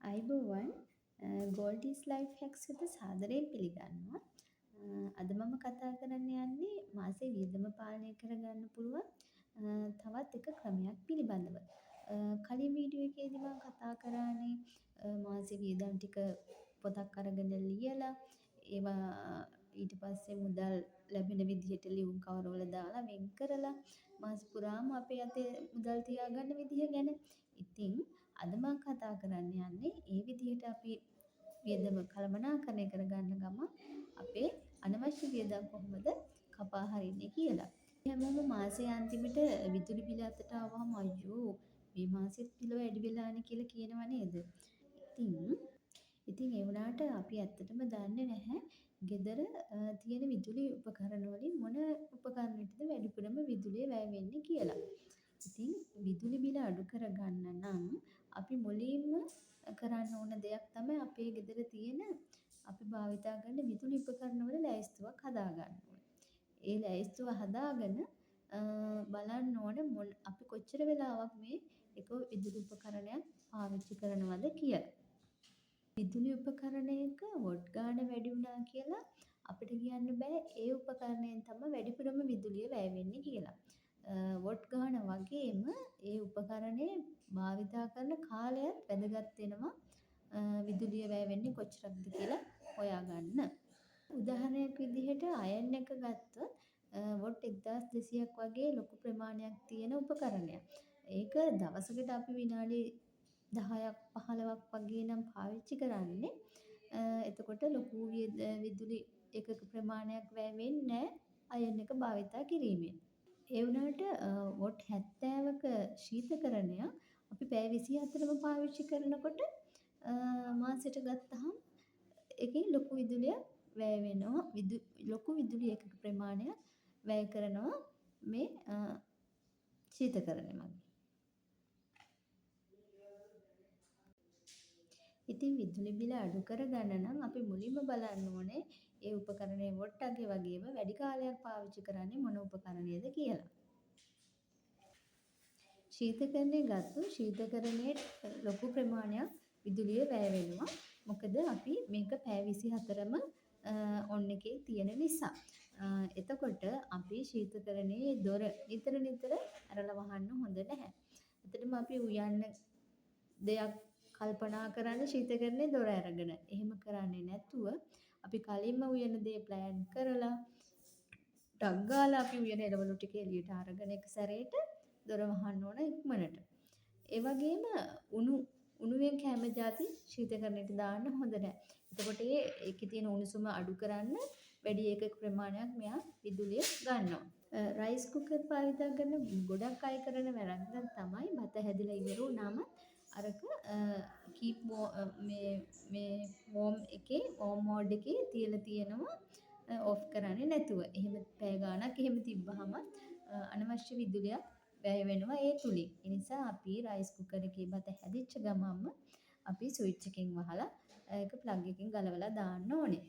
අයිබෝවන් ගෝල්ඩිස් life hacks වෙත සාදරයෙන් පිළිගන්නවා. අද මම කතා කරන්න යන්නේ මාසේ වියදම පාලනය කරගන්න පුළුවන් තවත් එක ක්‍රමයක් පිළිබඳව. කලින් වීඩියෝ එකේදී මම කතා කරානේ මාසේ වියදම් ටික පොතක් අරගෙන ලියලා ඒවා ඊට පස්සේ මුදල් ලැබෙන විදිහට ලියුම් කවරවල දාලා වෙන් කරලා මාස පුරාම අපේ අතේ මුදල් තියාගන්න විදිහ ගැන. ඉතින් අද මම කතා කරන්න යන්නේ ඒ විදිහට අපි වියදම කළමනාකරණය කරගන්න ගමන් අපේ අනවශ්‍ය වියදම් කොහොමද කපා හරින්නේ කියලා. හැමෝම මාසේ අන්තිමට විදුලි බිල අතට ආවම අයියෝ මේ මාසෙත් බිල වැඩි වෙලානේ කියලා කියනව නේද? ඉතින් ඒ වුණාට අපි ඇත්තටම දන්නේ නැහැ ගෙදර තියෙන විදුලි උපකරණ වලින් මොන උපකරණයටද වැඩිපුරම විදුලිය වැය වෙන්නේ කියලා. ඉතින් විදුලි බිල අඩු කරගන්න නම් අපි මුලින්ම කරන්න ඕන දෙයක් තමයි අපේ ගෙදර තියෙන අපි භාවිතා කරන විදුලි උපකරණ වල ලැයිස්තුවක් හදාගන්න ඕනේ. ඒ ලැයිස්තුව හදාගෙන බලන්න ඕන අපි කොච්චර වෙලාවක් මේ එක විදුලි උපකරණයක් පාවිච්චි කරනවද කියලා. විදුලි උපකරණයක වොට් ගාන වැඩි වුණා කියලා අපිට කියන්න බෑ ඒ උපකරණයෙන් තමයි වැඩිපුරම විදුලිය වැය වෙන්නේ කියලා. වොට් ගාන වගේම ඒ උපකරණය භාවිතා කරන කාලයත් වැදගත් වෙනවා විදුලිය වැය වෙන්නේ කොච්චරක්ද කියලා හොයාගන්න. උදාහරණයක් විදිහට අයන් එක ගත්තොත් වොට් 1200ක් වගේ ලොකු ප්‍රමාණයක් තියෙන උපකරණයක්. ඒක දවසකට අපි විනාඩි 10ක් 15ක් වගේ නම් පාවිච්චි කරන්නේ. එතකොට ලොකු විදුලි එකක ප්‍රමාණයක් වැය වෙන්නේ අයන් එක භාවිතා කිරීමෙන්. ඒ වුණාට වොට් 70ක ශීතකරණය අපි පැය 24ම පාවිච්චි කරනකොට මාසෙට ගත්තහම එකේ ලොකු විදුලියක් වැය වෙනවා. ලොකු විදුලි එකක ප්‍රමාණයක් වැය කරනවා මේ ශීතකරණය මගින්. ඉතින් විදුලි බිල අඩු කරගන්න නම් අපි මුලින්ම බලන්න ඕනේ ඒ උපකරණයේ වොට් අගය වගේම වැඩි කාලයක් පාවිච්චි කරන්නේ මොන උපකරණයද කියලා. ශීතකරණය ගත්තොත් ශීතකරණයේ ලොකු ප්‍රමාණයක් විදුලිය වැය වෙනවා. මොකද අපි මේක පැය 24ම ඔන් එකේ තියෙන නිසා. එතකොට අපි ශීතකරණයේ දොර නිතර ඇරලා වහන්න හොඳ නැහැ. ඇත්තටම අපි උයන්න දෙයක් කල්පනා කරන්න ශීතකරණයේ දොර අරගෙන. එහෙම කරන්නේ නැතුව අපි කලින්ම උයන දේ ප්ලෑන් කරලා ටක් ගාලා අපි උයන එළවලු ටික එළියට අරගෙන එක සැරේට දොර වහන්න ඕන ඉක්මනට. ඒ වගේම උණුවෙන් කැම જાති ශීතකරණයට දාන්න හොඳ නැහැ. එතකොට ඒකේ තියෙන උණුසුම අඩු කරන්න වැඩි එකක ප්‍රමාණයක් මෙයා විදුලිය ගන්නවා. රයිස් කුකර් භාවිතා කරන ගොඩක් අය කරන වැරද්දක් තමයි බත හැදිලා ඉවර වුණාම අරක කීප් මේ වෝම් මෝඩ් එකේ තියලා තියෙනවා ඔෆ් කරන්නේ නැතුව. එහෙම පැය ගාණක් එහෙම තිබ්බහම අනවශ්‍ය විදුලියක් වැය වෙනවා ඒ තුලින්. ඒ නිසා අපි රයිස් කුකර් එකේ බත හැදිච්ච ගමන්ම අපි ස්විච් එකෙන් වහලා ඒක ප්ලග් එකෙන් ගලවලා දාන්න ඕනේ.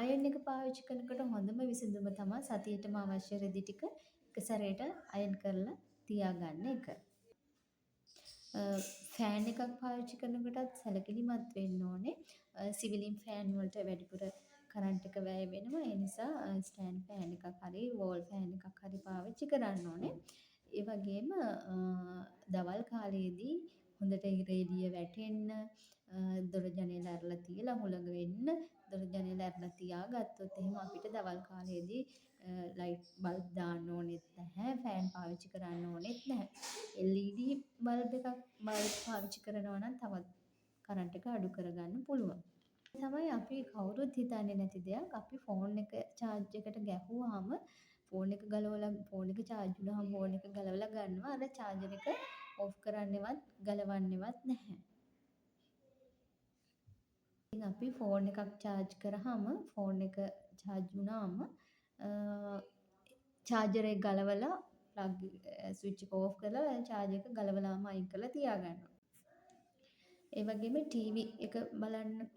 අයන් එක පාවිච්චි කරනකොට හොඳම විසඳුම තමයි සතියේටම අවශ්‍ය රෙදි ටික එක සැරේට අයන් කරලා තියාගන්න එක. ෆෑන් එකක් පාවිච්චි කරනකොටත් සැලකිලිමත් වෙන්න ඕනේ. සිවිලින් ෆෑන් වලට වැඩිපුර කරන්ට් එක වැය වෙනවා. ඒ නිසා ස්ටෑන්ඩ් ෆෑන් එකක් හරි වෝල් ෆෑන් එකක් හරි පාවිච්චි කරන්න ඕනේ. ඒ වගේම දවල් කාලයේදී හොඳට ඉරේලිය වැටෙන්න දොර ජනෙල ඇරලා තියලා හුළඟ වෙන්න දොර ජනෙල ඇරලා තියාගත්තොත් එහෙම අපිට දවල් කාලයේදී ලයිට් බල්බ් දාන්න ඕනෙත් නැහැ. ෆෑන් පාවිච්චි කරන්න ඕනෙත් නැහැ. LED බල්බ් පාවිච්චි කරනවා නම් තවත් කරන්ට් එක අඩු කරගන්න පුළුවන්. තමයි අපි කවුරුත් හිතන්නේ නැති දෙයක්. අපි ෆෝන් එක charge එකට ගැහුවාම ෆෝන් එක charge වුණාම ෆෝන් එක ගලවලා ගන්නවා. අර charger එක off කරන්නේවත් ගලවන්නේවත් නැහැ. ඉතින් අපි ෆෝන් එකක් charge කරාම ෆෝන් එක charge වුණාම charger එක ගලවලා plug switch එක off කරලා charge එක ගලවලාම අයින් කරලා තියාගන්නවා. ඒ වගේම ටීවී එක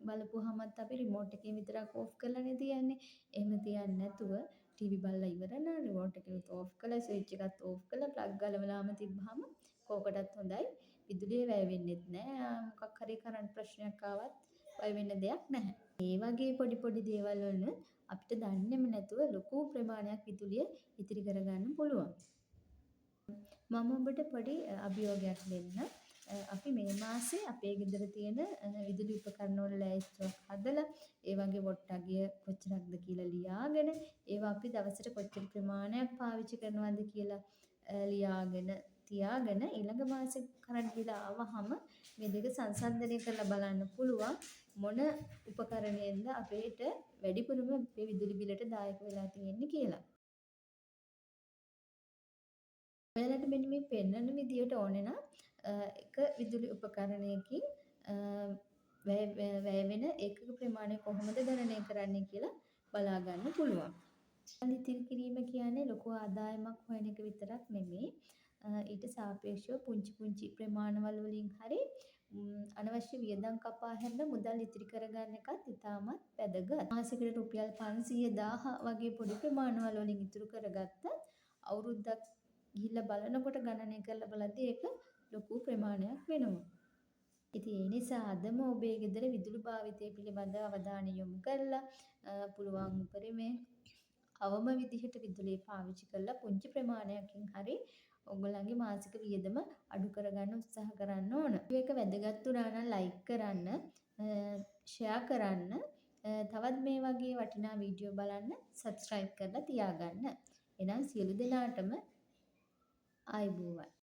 බලපුවාමත් අපි රිමෝට් එකෙන් විතරක් ඕෆ් කරලානේ තියන්නේ. එහෙම තියන්නේ නැතුව ටීවී බලලා ඉවර නම් රිමෝට් එකෙත් ඕෆ් කරලා ස්විච් එකත් ඕෆ් කරලා ප්ලග් ගලවලාම තිබ්බහම කෝකටත් හොඳයි. විදුලිය වැය වෙන්නෙත් නැහැ. මොකක් හරි කරන්ට් ප්‍රශ්නයක් ආවත් බය වෙන්න දෙයක් නැහැ. මේ වගේ පොඩි පොඩි දේවල් වලින් අපිට දන්නේම නැතුව ලොකු ප්‍රමාණයක් විදුලිය ඉතිරි කරගන්න පුළුවන්. මම ඔබට පොඩි අභියෝගයක් දෙන්න. අපි මේ මාසේ අපේ ගෙදර තියෙන විදුලි උපකරණ වල ලැයිස්තුවක් හදලා ඒ වගේ වොට්ටක්ය කොච්චරක්ද කියලා ලියාගෙන ඒවා අපි දවසට කොච්චර ප්‍රමාණයක් පාවිච්චි කරනවද කියලා ලියාගෙන තියාගෙන ඊළඟ මාසේ කරන්ට් බිල ආවහම මේ දෙක සංසන්දනය කරලා බලන්න පුළුවන් මොන උපකරණයෙන්ද අපේට වැඩිපුරම අපේ විදුලි බිලට දායක වෙලා තියෙන්නේ කියලා. ඔයාලට මෙන්න මේ පෙන්වන විදියට ඕනේ නම් එක විදුලි උපකරණයකින් වැය වෙන ඒකක ප්‍රමාණය කොහොමද ගණනය කරන්නේ කියලා බලා ගන්න පුළුවන්. ඉතිරි කිරීම කියන්නේ ලොකු ආදායමක් හොයන එක විතරක් නෙමෙයි. ඊට සාපේක්ෂව පුංචි පුංචි ප්‍රමාණවල වලින් හරි අනවශ්‍ය වියදම් කපා හැරලා මුදල් ඉතිරි කරගන්න එකත් ඉතාමත් වැදගත්. මාසෙකට රුපියල් 500,000 වගේ පොඩි ප්‍රමාණවල වලින් ඉතුරු කරගත්තත් අවුරුද්දක් ගිහිල්ලා බලනකොට ගණනය කරලා බලද්දී ඒක ලොකු ප්‍රමාණයක් වෙනවා. ඉතින් ඒ නිසා අදම ඔබේ ගෙදර විදුලි භාවිතය පිළිබඳව අවධානය යොමු කරලා පුළුවන් උපරිමයෙන් අවම විදිහට විදුලිය පාවිච්චි කරලා පුංචි ප්‍රමාණයකින් හරි ඔයගොල්ලන්ගේ මාසික වියදම අඩු කරගන්න උත්සාහ කරන්න ඕන. මේක වැදගත් වුණා නම් ලයික් කරන්න, ෂෙයා කරන්න, තවත් මේ වගේ වටිනා වීඩියෝ බලන්න සබ්ස්ක්‍රයිබ් කරලා තියාගන්න. එහෙනම් සියලු දෙනාටම ආයුබෝවන්.